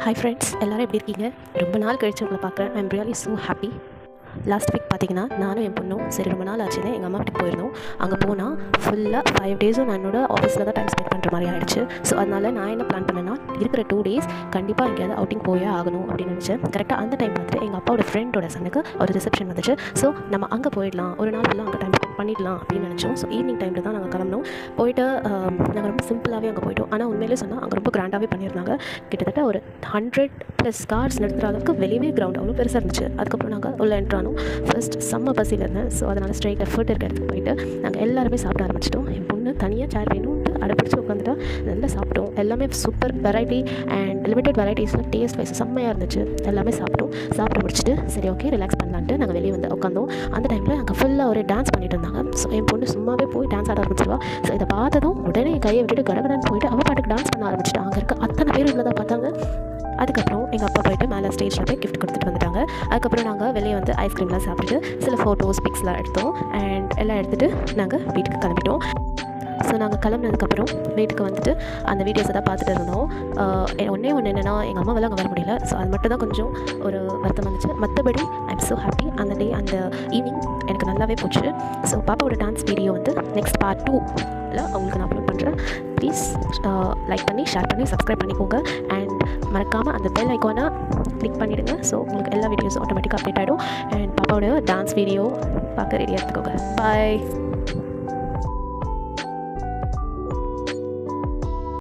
Hi friends, எல்லோரும் எப்படி இருக்கீங்க? ரொம்ப நாள் கழிச்சு உங்களை பார்க்குறேன். I am really so happy. Last week பார்த்தீங்கன்னா நானும் என் பொண்ணும் சரி ரொம்ப நாள் ஆச்சுன்னு எங்கள் அம்மா வீட்டுக்கு போயிருந்தோம். அங்கே போனால் ஃபுல்லாக 5 டேஸும் நான் என்னோட ஆஃபீஸில் தான் டைம் ஸ்பெண்ட் பண்ணுற மாதிரி ஆகிடுச்சு. ஸோ அதனால் நான் என்ன பிளான் பண்ணேன்னா, இருக்கிற 2 டேஸ் கண்டிப்பாக எங்கேயாவது அவுட்டிங் போயே ஆகணும் அப்படின்னு நினச்சேன். கரெக்டாக அந்த டைம் பார்த்துட்டு எங்கள் அப்பாவோட ஃப்ரெண்டோட சனுக்கு ஒரு ரிசப்ஷன் வந்துச்சு. ஸோ நம்ம அங்கே போயிடலாம், ஒரு நாள் ஃபுல்லாக அங்கே டைம் ஸ்பெண்ட் பண்ணிடலாம் அப்படின்னு நினச்சோம். ஸோ ஈவினிங் டைமில் தான் நாங்கள் கிளம்பணும். போயிட்டு நாங்கள் ரொம்ப சிம்பிளாகவே அங்கே போயிட்டோம். ஆனால் உண்மையிலே சொன்னால் அங்கே ரொம்ப கிராண்டாகவே பண்ணியிருந்தாங்க. கிட்டத்தட்ட ஒரு 100+ கார்ஸ் நிறுத்துகிற அளவுக்கு வெளியே கிரவுண்ட் அவ்வளோ பெருசாக இருந்துச்சு. அதுக்கப்புறம் நாங்கள் உள்ள என்ட்ரானோம். ஃபர்ஸ்ட் செம்ம பசியில் இருந்தேன். ஸோ அதனால் ஸ்ட்ரைட்டாக ஃபுட் இருக்க இடத்துக்கு போயிட்டு நாங்கள் எல்லாருமே சாப்பிட ஆரம்பிச்சிட்டோம். என் பொண்ணு தனியாக சேர் வேணும்ட்டு அடைப்பிடிச்சு உட்காந்துட்டா. நல்லா சாப்பிட்டோம். எல்லாமே சூப்பர் வெரைட்டி அண்ட் லிமிடெட் வெரைட்டிஸில் டேஸ்ட் வைஸ் செம்மையாக இருந்துச்சு. எல்லாமே சாப்பிட்டு முடிச்சுட்டு சரி ஓகே ரிலாக்ஸ் பண்ணலான்ட்டு நாங்கள் வெளியே வந்து உட்காந்தோம். அந்த டைமில் அங்கே ஃபுல்லாக ஒரு டான்ஸ் பண்ணிட்டு இருந்தாங்க. ஸோ என் பொண்ணு சும்மாவே போய் டான்ஸ் ஆட ஆரம்பிச்சிருவா. ஸோ இதை பார்த்ததும் உடனே கையை விட்டுட்டு கடகடன்னு போயிட்டு அவள் பாட்டுக்கு டான்ஸ் பண்ண ஆரம்பிச்சிட்டா. அங்கே இருக்க அத்தனை பேர் இதில் தான் பார்த்தாங்க. அதுக்கப்புறம் எங்கள் அப்பா போயிட்டு மேலே ஸ்டேஜில் போய் கிஃப்ட் கொடுத்துட்டு வந்துட்டாங்க. அதுக்கப்புறம் நாங்கள் வெளியே வந்து ஐஸ்கிரீம்லாம் சாப்பிட்டுட்டு சில ஃபோட்டோஸ் பிக்ஸ்லாம் எடுத்தோம். அண்ட் எல்லாம் எடுத்துகிட்டு நாங்கள் வீட்டுக்கு கிளம்பிட்டோம். ஸோ நாங்கள் கிளம்புனதுக்கப்புறம் வீட்டுக்கு வந்துட்டு அந்த வீடியோஸை தான் பார்த்துட்டு இருந்தோம். ஒன்றே ஒன்று என்னென்னா, எங்கள் அம்மாவெல்லாம் அங்கே வர முடியல. ஸோ அது மட்டும் தான் கொஞ்சம் ஒரு வருத்தம் வந்துச்சு. மற்றபடி ஐ எம் ஸோ ஹாப்பி. அந்த டே அந்த ஈவினிங் எனக்கு நல்லாவே போச்சு. ஸோ பாப்பாவோட டான்ஸ் வீடியோ வந்து நெக்ஸ்ட் பார்ட் 2ல் அவங்களுக்கு நான் அப்லோட் பண்ணுறேன். ப்ளீஸ் லைக் பண்ணி ஷேர் பண்ணி சப்ஸ்கிரைப் பண்ணிக்கோங்க. அண்ட் மறக்காமல் அந்த பெல் ஐக்கானை கிளிக் பண்ணிவிடுங்க. ஸோ உங்களுக்கு எல்லா வீடியோஸும் ஆட்டோமேட்டிக்காக அப்டேட் ஆகிடும். அண்ட் பாப்பாவோட டான்ஸ் வீடியோ பார்க்க ரெடியாக எடுத்துக்கோங்க. பாய்.